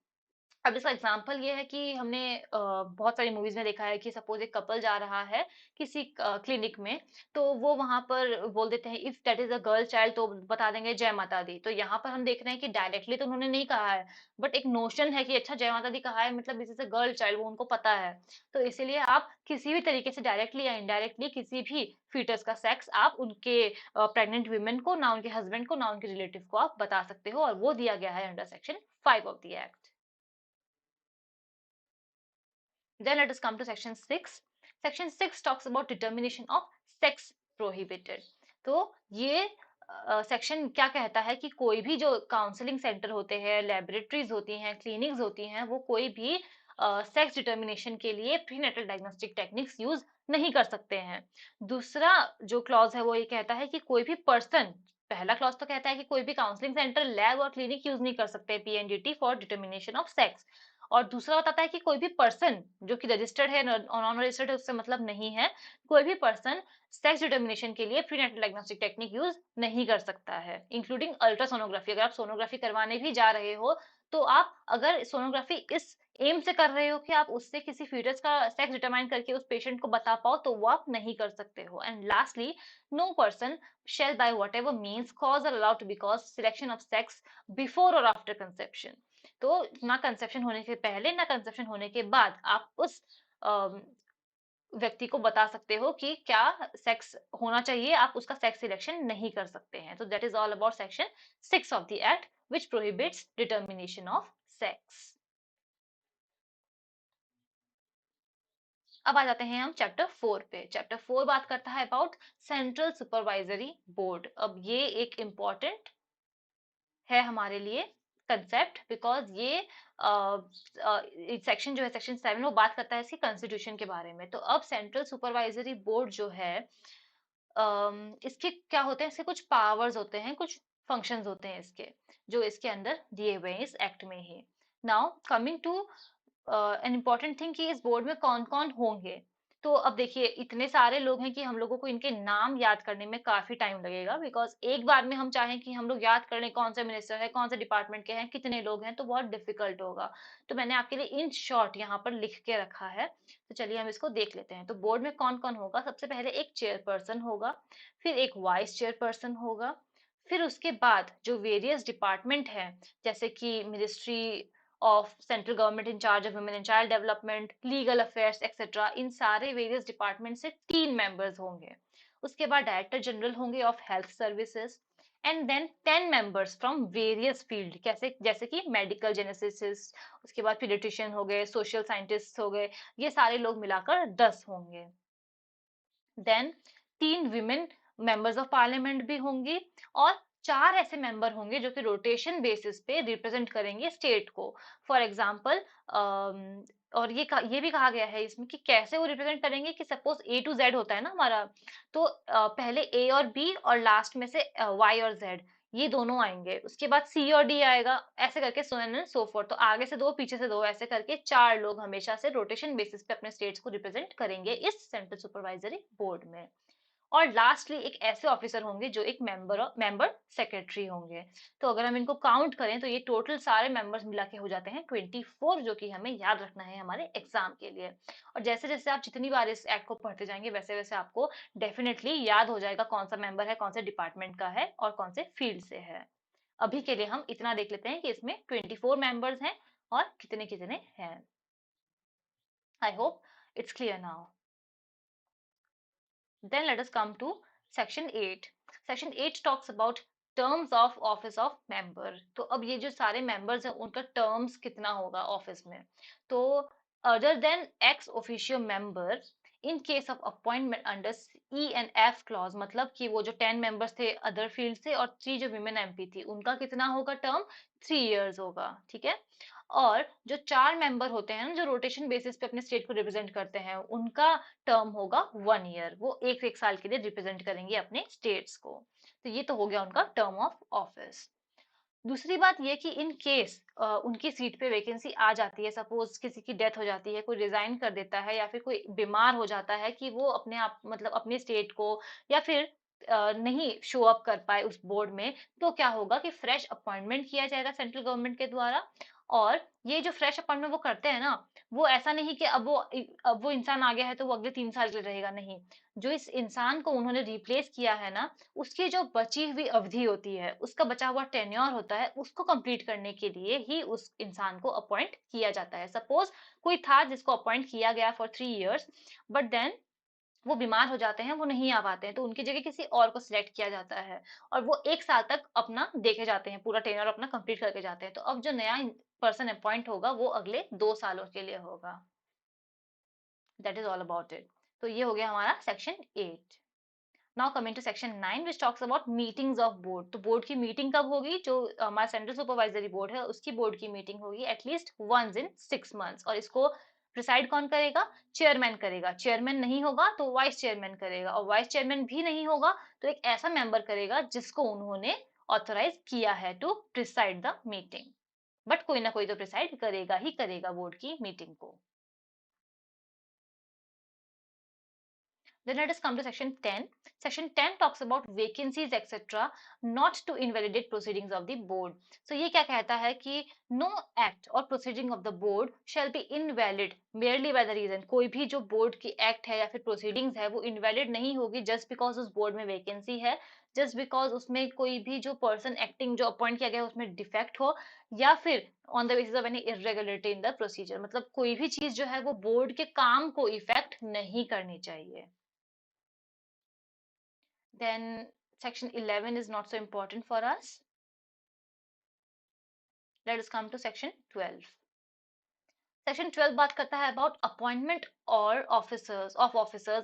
अब इसका एग्जाम्पल ये है कि हमने बहुत सारी मूवीज में देखा है कि सपोज एक कपल जा रहा है किसी क्लिनिक में, तो वो वहां पर बोल देते हैं if that is a girl child, तो बता देंगे जय माता दी। तो यहाँ पर हम देख रहे हैं कि डायरेक्टली तो उन्होंने नहीं कहा है, बट एक नोशन है कि अच्छा जय माता दी कहा है मतलब this is a girl child, वो उनको पता है। तो इसीलिए आप किसी भी तरीके से डायरेक्टली या इनडायरेक्टली किसी भी फीटस का सेक्स आप उनके प्रेग्नेंट वुमेन को, ना उनके हस्बैंड को, ना उनके रिलेटिव को आप बता सकते हो, और वो दिया गया है under section 5 of the act. Then let us come to section 6. Section 6 talks about determination of sex prohibited. तो ये सेक्शन क्या कहता है कि कोई भी जो काउंसलिंग सेंटर होते हैं, लेबोरेटरीज होती हैं, क्लिनिक्स होती हैं, वो कोई भी सेक्स डिटर्मिनेशन के लिए प्रीनेटल डायग्नोस्टिक टेक्निक्स यूज नहीं कर सकते हैं। दूसरा जो क्लॉज है वो ये कहता है कि कोई भी पर्सन, पहला क्लॉज तो कहता है कि कोई भी काउंसलिंग सेंटर, लैब और क्लिनिक यूज नहीं कर सकते PNDT for determination of sex. और दूसरा बताता है कि कोई भी पर्सन जो कि रजिस्टर्ड है, नॉन रजिस्टर्ड है, उससे मतलब नहीं है, कोई भी पर्सन सेक्स डिटर्मिनेशन के लिए प्रीनेटल डायग्नोस्टिक टेक्निक यूज नहीं कर सकता है, इंक्लूडिंग अल्ट्रासोनोग्राफी। अगर आप सोनोग्राफी करवाने भी जा रहे हो, तो आप अगर सोनोग्राफी इस एम से कर रहे हो कि आप उससे किसी फीटस का सेक्स डिटरमाइन करके उस पेशेंट को बता पाओ, तो वो आप नहीं कर सकते हो। And lastly, no person shall by whatever means cause or allowed to be caused selection of sex before or after conception। तो ना कंसेप्शन होने से पहले ना कंसेप्शन होने के बाद आप उस व्यक्ति को बता सकते हो कि क्या सेक्स होना चाहिए, आप उसका सेक्स सिलेक्शन नहीं कर सकते हैं। तो that is all about section 6 of the act which prohibits determination of sex. अब आ जाते हैं हम चैप्टर 4 पे। चैप्टर 4 बात करता है अबाउट सेंट्रल सुपरवाइजरी बोर्ड। अब ये एक इम्पॉर्टेंट है हमारे लिए कंसेप्ट, बिकॉज ये सेक्शन जो है सेक्शन 7, वो बात करता है इसकी कॉन्स्टिट्यूशन के बारे में। तो अब सेंट्रल सुपरवाइजरी बोर्ड जो है, इसके क्या होते हैं, इसके कुछ पावर्स होते हैं, कुछ फंक्शंस होते हैं इसके, जो इसके अंदर दिए हुए हैं इस एक्ट में ही। Now coming to an important thing कि इस बोर्ड में कौन कौन होंगे। तो अब देखिए इतने सारे लोग हैं कि हम लोगों को इनके नाम याद करने में काफी टाइम लगेगा, बिकॉज एक बार में हम चाहें कि हम लोग याद कर लें कौन से मिनिस्टर है, कौन से डिपार्टमेंट के हैं, कितने लोग हैं, तो बहुत डिफिकल्ट होगा। तो मैंने आपके लिए इन शॉर्ट यहाँ पर लिख के रखा है, तो चलिए हम इसको देख लेते हैं। तो बोर्ड में कौन कौन होगा, सबसे पहले एक चेयरपर्सन होगा, फिर एक वाइस चेयरपर्सन होगा, फिर उसके बाद जो वेरियस डिपार्टमेंट है, जैसे कि ministry of central government in charge of women and child development, legal affairs etcetera, इन सारे वेरियस डिपार्टमेंट से 3 मेंबर्स होंगे। उसके बाद डायरेक्टर जनरल होंगे of health services, and then 10 members from various field, कैसे जैसे कि मेडिकल जेनेसिस्ट, उसके बाद पीडियाट्रिशियन हो गए, सोशल साइंटिस्ट हो गए, ये सारे लोग मिलाकर 10 होंगे। Then 3 women members of parliament भी होंगी, और 4 ऐसे मेंबर होंगे जो कि रोटेशन बेसिस पे रिप्रेजेंट करेंगे स्टेट को। फॉर एग्जाम्पल, और ये भी कहा गया है इसमें कि कैसे वो रिप्रेजेंट करेंगे, कि सपोज ए टू जेड होता है ना हमारा, तो पहले ए और बी और लास्ट में से वाई और जेड, ये दोनों आएंगे, उसके बाद सी और डी आएगा, ऐसे करके सो एंड सो फोर्थ। तो आगे से 2 पीछे से 2, ऐसे करके 4 लोग हमेशा से रोटेशन बेसिस पे अपने स्टेट्स को रिप्रेजेंट करेंगे इस सेंट्रल सुपरवाइजरी बोर्ड में। और लास्टली एक ऐसे ऑफिसर होंगे जो एक मेंबर सेक्रेटरी होंगे। तो अगर हम इनको काउंट करें तो ये टोटल सारे मेंबर्स मिला के हो जाते हैं 24, जो कि हमें याद रखना है हमारे एग्जाम के लिए। और जैसे जैसे आप जितनी बार इस एक्ट को पढ़ते जाएंगे वैसे वैसे आपको डेफिनेटली याद हो जाएगा कौन सा मेंबर है, कौन से डिपार्टमेंट का है और कौन से फील्ड से है। अभी के लिए हम इतना देख लेते हैं कि इसमें 24 मेंबर्स हैं और कितने कितने हैं। I hope it's clear now. Then let us come to section 8. Section 8 talks about terms of office of member. तो अब ये जो सारे members हैं उनका terms कितना होगा office में। तो other than ex officio member in case of appointment under E and F clause, मतलब कि वो जो 10 members थे other field से और 3 जो women MP थी उनका कितना होगा term, 3 years होगा, ठीक है। और जो 4 मेंबर होते हैं ना जो रोटेशन बेसिस पे अपने स्टेट को रिप्रेजेंट करते हैं, उनका टर्म होगा 1 ईयर, वो एक साल के लिए रिप्रेजेंट करेंगे अपने स्टेट्स को। तो ये तो हो गया उनका टर्म ऑफ ऑफिस। दूसरी बात ये कि इन केस उनकी सीट पे वैकेंसी आ जाती है, सपोज किसी की डेथ हो जाती है, कोई रिजाइन कर देता है या फिर कोई बीमार हो जाता है कि वो अपने आप मतलब अपने स्टेट को या फिर नहीं शो अप कर पाए उस बोर्ड में, तो क्या होगा कि फ्रेश अपॉइंटमेंट किया जाएगा सेंट्रल गवर्नमेंट के द्वारा। और ये जो फ्रेश अपॉइंटमेंट वो करते हैं ना, वो ऐसा नहीं कि अब वो इंसान आ गया है तो वो अगले 3 साल के लिए रहेगा, नहीं। जो इस इंसान को उन्होंने रिप्लेस किया है ना, उसकी जो बची हुई अवधि होती है, उसका बचा हुआ टेन्योर होता है, उसको कंप्लीट करने के लिए ही उस इंसान को अपॉइंट किया जाता है। सपोज कोई था जिसको अपॉइंट किया गया फॉर 3 इयर्स, बट देन वो बीमार हो जाते हैं, वो नहीं आ पाते हैं, तो उनकी जगह किसी और को सिलेक्ट किया जाता है और वो 1 साल तक अपना देखे जाते हैं, पूरा टेन्योर अपना कंप्लीट करके जाते हैं। तो अब जो नया पर्सन अपॉइंट होगा वो अगले 2 सालों के लिए होगा। That is all about it. तो ये हो गया हमारा section 8। Now coming to section 9 which talks about meetings of board. तो बोर्ड की मीटिंग कब होगी, जो हमारा सेंट्रल सुपरवाइजरी बोर्ड है उसकी बोर्ड की मीटिंग होगी एटलीस्ट वंस इन 6 मंथ्स। और इसको प्रिसाइड कौन करेगा, चेयरमैन करेगा। चेयरमैन नहीं होगा तो वाइस चेयरमैन करेगा, और वाइस चेयरमैन भी नहीं होगा तो एक ऐसा मेंबर करेगा जिसको उन्होंने ऑथोराइज किया है to preside the meeting. But कोई ना कोई तो प्रिसाइड करेगा ही करेगा बोर्ड की मीटिंग को। Then let us come to section 10. Section 10 talks about vacancies etc. not to invalidate proceedings of the board. So ये क्या कहता है कि no act or proceeding of the board shall be invalid merely by the reason, कोई भी जो बोर्ड की एक्ट है या फिर प्रोसीडिंग्स है वो इनवैलिड नहीं होगी जस्ट बिकॉज उस बोर्ड में वैकेंसी है, जस्ट बिकॉज उसमें कोई भी जो पर्सन एक्टिंग जो अपॉइंट किया गया है उसमें डिफेक्ट हो, या फिर on the basis of any irregularity in the procedure, मतलब कोई भी चीज जो है वो बोर्ड के काम को इफेक्ट नहीं करनी चाहिए। Then section 11 is not so important for us. Let us come to section 12. Section 12 बात करता है about appointment or officers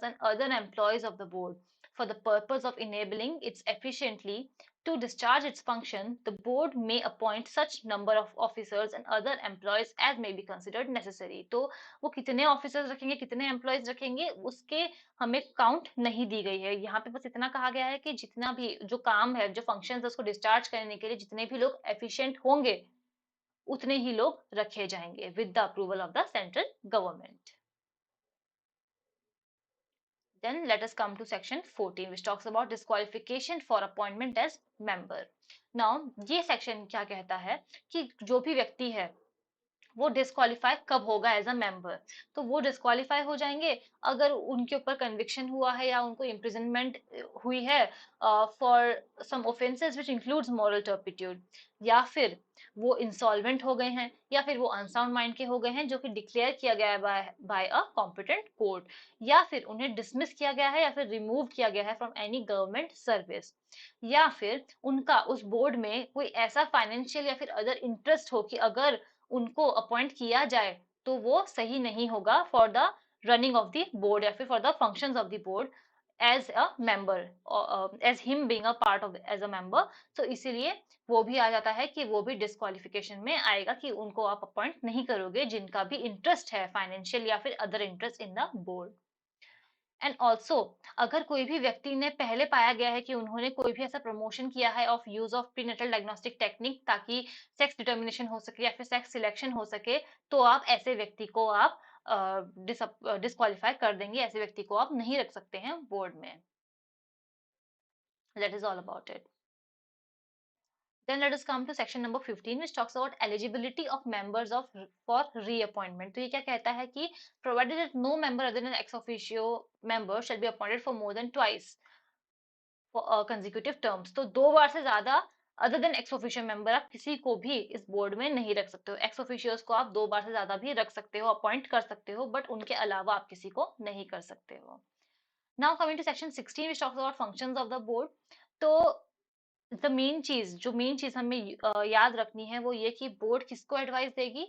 and other employees of the board for the purpose of enabling its efficiently to discharge its function. The board may appoint such number of officers and other employees as may be considered necessary. तो वो कितने officers रखेंगे, कितने employees रखेंगे, उसके हमें काउंट नहीं दी गई है। यहाँ पे बस इतना कहा गया है कि जितना भी जो काम है, जो फंक्शंस है, उसको डिस्चार्ज करने के लिए जितने भी लोग एफिशिएंट होंगे उतने ही लोग रखे जाएंगे with the approval of the central government. Then let us come to section 14 which talks about disqualification for appointment as member. Now ये section क्या कहता है कि जो भी व्यक्ति है वो डिस्क्वालीफाई कब होगा एज अ मेंबर। तो वो डिस्क्वालीफाई हो जाएंगे अगर उनके ऊपर कन्विक्शन हुआ है या उनको इम्प्रिजनमेंट हुई है for some offences which includes moral turpitude, या फिर वो इंसॉल्वेंट हो गए हैं या फिर वो अनसाउंड माइंड के हो गए हैं, जो कि डिक्लेयर किया गया है बाय अ कॉम्पिटेंट कोर्ट, या फिर उन्हें डिसमिस किया गया है या फिर रिमूव किया गया है फ्रॉम एनी गवर्नमेंट सर्विस, या फिर उनका उस बोर्ड में कोई ऐसा फाइनेंशियल या फिर अदर इंटरेस्ट हो कि अगर उनको अपॉइंट किया जाए तो वो सही नहीं होगा for the running of the board या फिर for the functions of the board as a member, as him being a part of as a member. तो इसीलिए वो भी आ जाता है कि वो भी डिस्क्वालिफिकेशन में आएगा कि उनको आप अपॉइंट नहीं करोगे जिनका भी इंटरेस्ट है फाइनेंशियल या फिर other interest in the board. And also अगर कोई भी व्यक्ति ने पहले पाया गया है कि उन्होंने कोई भी ऐसा प्रमोशन किया है of use of prenatal diagnostic technique ताकि सेक्स डिटर्मिनेशन हो सके या फिर सेक्स सिलेक्शन हो सके, तो आप ऐसे व्यक्ति को आप डिस्क्वालीफाई कर देंगे, ऐसे व्यक्ति को आप नहीं रख सकते हैं बोर्ड में। That is all about it. Then let us come to section number 15, which talks about eligibility of members of for reappointment. तो ये क्या कहता है कि provided that no member other than ex officio member shall be appointed for more than twice for consecutive terms. तो 2 बार से ज्यादा other than ex officio member आप किसी को भी इस बोर्ड में नहीं रख सकते हो। एक्स ऑफिशियोस को आप 2 बार से ज्यादा भी रख सकते हो, अपॉइंट कर सकते हो, बट उनके अलावा आप किसी को नहीं कर सकते हो। Now coming to section 16 which talks about functions of the board। तो जो मेन चीज हमें याद रखनी है वो ये कि बोर्ड किसको एडवाइस देगी,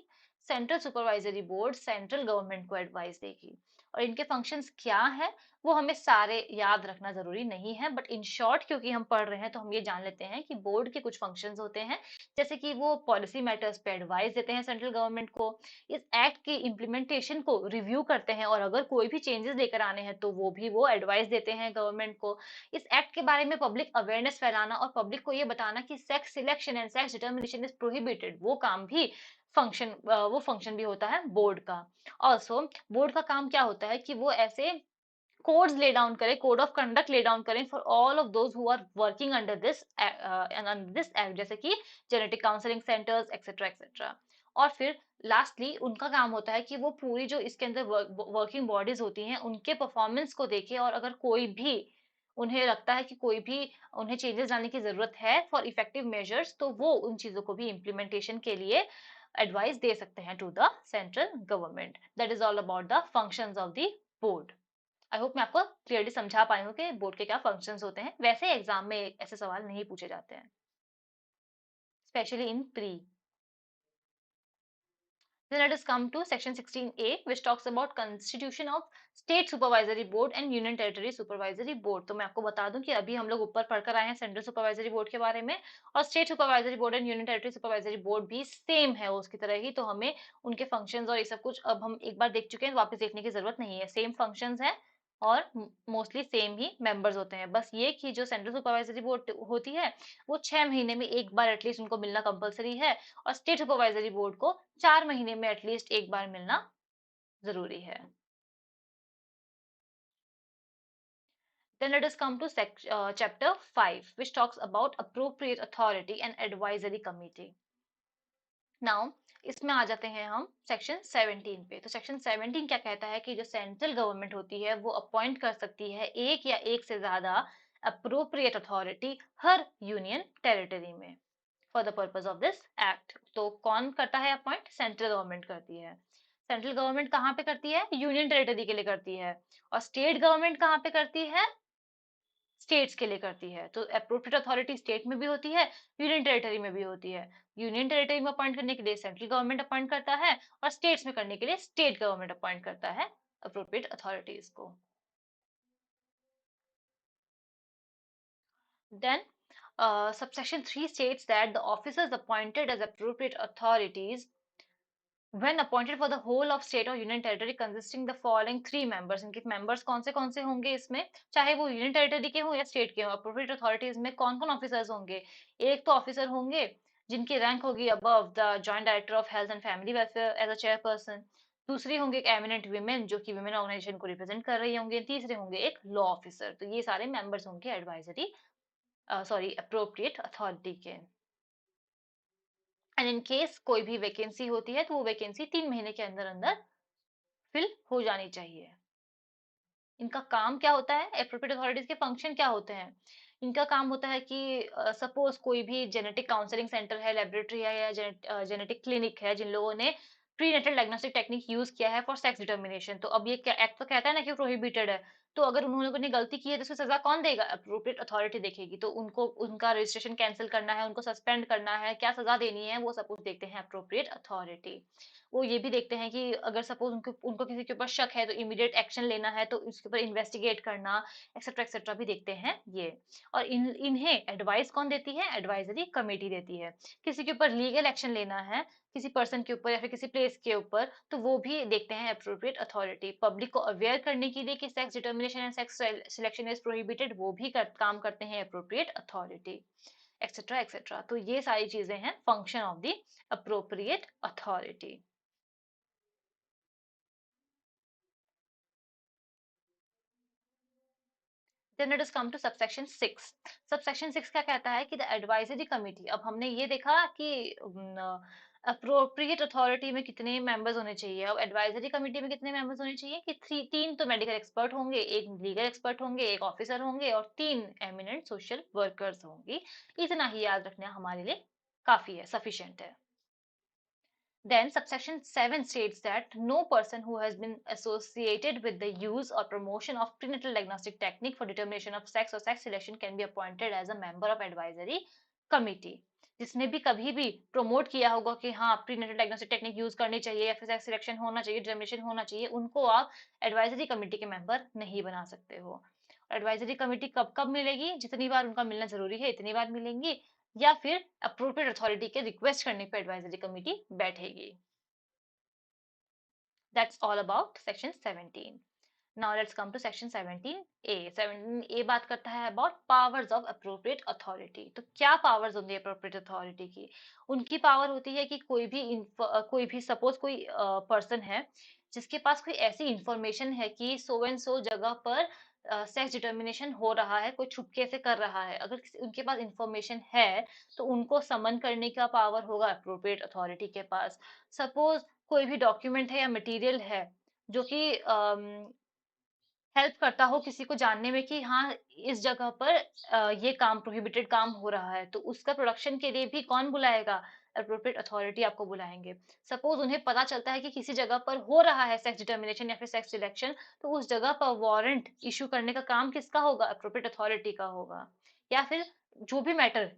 central supervisory board central government को एडवाइस देगी। और इनके फंक्शंस क्या है वो हमें सारे याद रखना जरूरी नहीं है, बट इन शॉर्ट क्योंकि हम पढ़ रहे हैं तो हम ये जान लेते हैं कि बोर्ड के कुछ फंक्शंस होते हैं, जैसे कि वो पॉलिसी मैटर्स पे एडवाइस देते हैं सेंट्रल गवर्नमेंट को, इस एक्ट के इम्प्लीमेंटेशन को रिव्यू करते हैं और अगर कोई भी चेंजेस लेकर आने हैं तो वो भी वो एडवाइस देते हैं गवर्नमेंट को, इस एक्ट के बारे में पब्लिक अवेयरनेस फैलाना और पब्लिक को ये बताना कि sex selection and sex determination is prohibited, वो फंक्शन भी होता है बोर्ड का। ऑल्सो बोर्ड का काम क्या होता है कि वो ऐसे कोड्स ले डाउन करें, code of conduct lay down करें for all of those who are working under this act, जैसे कि genetic counselling centres etcetera etcetera. और फिर लास्टली उनका काम होता है कि वो पूरी जो इसके अंदर वर्किंग बॉडीज होती हैं उनके परफॉर्मेंस को देखे, और अगर कोई भी उन्हें लगता है कि कोई भी उन्हें चेंजेस लाने की जरूरत है फॉर इफेक्टिव मेजर्स, तो वो उन चीजों को भी इम्प्लीमेंटेशन के लिए एडवाइस दे सकते हैं to the central government. That is all about the functions of the board. I hope मैं आपको क्लियरली समझा पाई हूँ कि बोर्ड के क्या फंक्शंस होते हैं। वैसे एग्जाम में ऐसे सवाल नहीं पूछे जाते हैं, specially in pre. Then let us come to section 16A, which talks about constitution of state supervisory board and union territory supervisory board। तो मैं आपको बता दूं कि अभी हम लोग ऊपर पढ़कर आए हैं सेंट्रल सुपरवाइजरी बोर्ड के बारे में, और state supervisory board and union territory supervisory board भी सेम है उसकी तरह ही, तो हमें उनके फंक्शंस और ये सब कुछ अब हम एक बार देख चुके हैं, वापस देखने की जरूरत नहीं है। सेम फंक्शंस है और मोस्टली सेम ही मेंबर्स होते हैं। बस ये कि जो सेंट्रल सुपरवाइजरी बोर्ड होती है वो 6 महीने में एक बार एटलीस्ट उनको मिलना कंपलसरी है, और स्टेट सुपरवाइजरी बोर्ड को 4 महीने में एटलीस्ट एक बार मिलना जरूरी है। Then let us come to chapter 5, which talks about appropriate authority and advisory committee. Now इसमें आ जाते हैं हम सेक्शन 17 पे। तो सेक्शन 17 क्या कहता है कि जो सेंट्रल गवर्नमेंट होती है वो अपॉइंट कर सकती है एक या एक से ज्यादा अप्रोप्रिएट अथॉरिटी हर यूनियन टेरिटरी में for the purpose of this act. तो कौन करता है अपॉइंट? सेंट्रल गवर्नमेंट करती है। सेंट्रल गवर्नमेंट कहाँ पे करती है? यूनियन टेरिटरी के लिए करती है। और स्टेट गवर्नमेंट कहाँ पे करती है? स्टेट्स के लिए करती है। तो अप्रोप्रिएट अथॉरिटी स्टेट में भी होती है, यूनियन टेरिटरी में भी होती है। यूनियन टेरिटरी में अपॉइंट करने के लिए सेंट्रल गवर्नमेंट अपॉइंट करता है, और स्टेट्स में करने के लिए स्टेट गवर्नमेंट अपॉइंट करता है अप्रोप्रिएट अथॉरिटीज को। Then subsection 3 states that the officers appointed as appropriate authorities when appointed for the whole of state or union territory consisting the following 3 members। इनके मेंबर्स कौन से होंगे इसमें, चाहे वो यूनियन टेरिटरी के हो या स्टेट के हो। अप्रोप्रिएट अथॉरिटीज में कौन कौन ऑफिसर्स होंगे? एक तो ऑफिसर होंगे जिनकी रैंक होगी above the joint director of health and family welfare as a chairperson. दूसरी होंगे एक एमिनेंट विमेन जो कि विमेन ऑर्गेनाइजेशन को रिप्रेजेंट कर रही होंगे। तीसरे होंगे एक लॉ ऑफिसर। तो ये सारे मेंबर्स होंगे एडवाइजरी अप्रोप्रिएट अथॉरिटी के। एंड इन केस कोई भी वैकेंसी होती है तो वो वैकेंसी 3 महीने के अंदर अंदर फिल हो जानी चाहिए। इनका काम क्या होता है? एप्रोप्रिएट अथॉरिटीज के फंक्शन क्या होते हैं इनका काम होता है कि सपोज कोई भी जेनेटिक काउंसलिंग सेंटर है, लेबोरेटरी है या जेनेटिक क्लिनिक है जिन लोगों ने प्रीनेटल डायग्नोस्टिक टेक्निक यूज किया है फॉर सेक्स डिटर्मिनेशन, तो अब ये एक्ट तो कहता है ना कि प्रोहिबिटेड है। तो अगर उन लोगों ने गलती की है तो उसकी सजा कौन देगा? अप्रोप्रिएट अथॉरिटी देखेगी। तो उनको उनका रजिस्ट्रेशन कैंसिल करना है, उनको सस्पेंड करना है, क्या सजा देनी है, वो सपोज देखते हैं अप्रोप्रिएट अथॉरिटी। वो ये भी देखते हैं कि अगर सपोज उनको उनको किसी के ऊपर शक है तो इमीडिएट एक्शन लेना है, तो उसके ऊपर इन्वेस्टिगेट करना, एक्सेट्रा भी देखते हैं ये। और इन्हें एडवाइस कौन देती है? एडवाइजरी कमेटी देती है। किसी के ऊपर लीगल एक्शन लेना है, किसी पर्सन के ऊपर या फिर किसी प्लेस के ऊपर, तो वो भी देखते हैं अप्रोप्रिएट अथॉरिटी। पब्लिक को अवेयर करने के लिए कि sex determination and sex selection is prohibited, वो भी काम करते हैं अप्रोप्रिएट अथॉरिटी, एक्सेट्रा। तो ये सारी चीजें हैं function of the appropriate authority. Then it is come to subsection 6. Subsection 6 क्या कहता है कि द एडवाइजरी कमिटी, अब हमने ये देखा कि अप्रोप्रिएट अथॉरिटी में कितने मेंबर्स होने चाहिए, अब एडवाइजरी कमिटी में कितने मेंबर्स होने चाहिए कि तीन तो मेडिकल एक्सपर्ट होंगे, एक लीगल एक्सपर्ट होंगे, एक ऑफिसर होंगे और तीन एमिनेंट सोशल वर्कर्स होंगी। इतना ही याद रखना हमारे लिए काफी है, सफिशिएंट है। Then subsection 7 states that no person who has been associated with the use or promotion of prenatal diagnostic technique for determination of sex or sex selection can be appointed as a member of advisory committee. जिसने भी कभी भी प्रमोट किया होगा कि हाँ प्रीनेटल डायग्नोस्टिक टेक्निक यूज करनी चाहिए या फिर सेक्स सिलेक्शन होना चाहिए, डिटर्मिनेशन होना चाहिए, उनको आप एडवाइजरी कमेटी के मेंबर नहीं बना सकते हो। एडवाइजरी कमेटी कब कब मिलेगी? जितनी बार उनका मिलना जरूरी है इतनी बार मिलेंगी, या फिर अप्रोप्रिएट अथॉरिटी के रिक्वेस्ट करने पर एडवाइजरी कमेटी बैठेगी। That's all about section 17. Now let's come to section 17A. 17A बात करता है about powers of appropriate authority. तो क्या powers होंगी appropriate authority की? उनकी power होती है कि कोई भी suppose कोई person है जिसके पास कोई ऐसी information है कि so and so जगह पर सेक्स डिटर्मिनेशन हो रहा है, कोई छुपके से कर रहा है, अगर उनके पास इंफॉर्मेशन है तो उनको समन करने का पावर होगा अप्रोप्रिएट अथॉरिटी के पास। सपोज कोई भी डॉक्यूमेंट है या मटेरियल है जो कि हेल्प करता हो किसी को जानने में कि हाँ इस जगह पर ये काम प्रोहिबिटेड काम हो रहा है, तो उसका प्रोडक्शन के लिए भी कौन बुलाएगा? अप्रोप्रिएट अथॉरिटी आपको बुलाएंगे। सपोज उन्हें पता चलता है कि किसी जगह पर हो रहा है सेक्स डिटर्मिनेशन या फिर सेक्स सिलेक्शन, तो उस जगह पर वारंट इशू करने का काम किसका होगा? अप्रोप्रिएट अथॉरिटी का होगा। या फिर जो भी मैटर,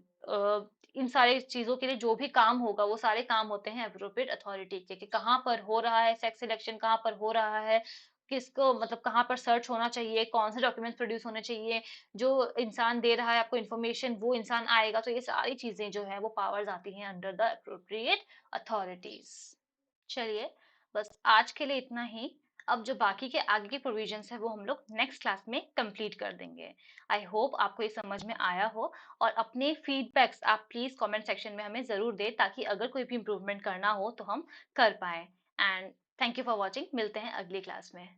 इन सारी चीजों के लिए जो भी काम होगा वो सारे काम होते हैं अप्रोप्रिएट अथॉरिटी के, कि कहाँ पर हो रहा है सेक्स सिलेक्शन, कहाँ पर हो रहा है, किसको मतलब कहाँ पर सर्च होना चाहिए, कौन से डॉक्यूमेंट्स प्रोड्यूस होने चाहिए, जो इंसान दे रहा है आपको इन्फॉर्मेशन वो इंसान आएगा, तो ये सारी चीजें जो है वो पावर्स आती हैं अंडर द अप्रोप्रिएट अथॉरिटीज। चलिए, बस आज के लिए इतना ही। अब जो बाकी के आगे के प्रोविजंस है वो हम लोग नेक्स्ट क्लास में कंप्लीट कर देंगे। आई होप आपको ये समझ में आया हो, और अपने फीडबैक्स आप प्लीज कमेंट सेक्शन में हमें जरूर दें, ताकि अगर कोई भी इम्प्रूवमेंट करना हो तो हम कर पाए। And thank you for watching, मिलते हैं अगली क्लास में।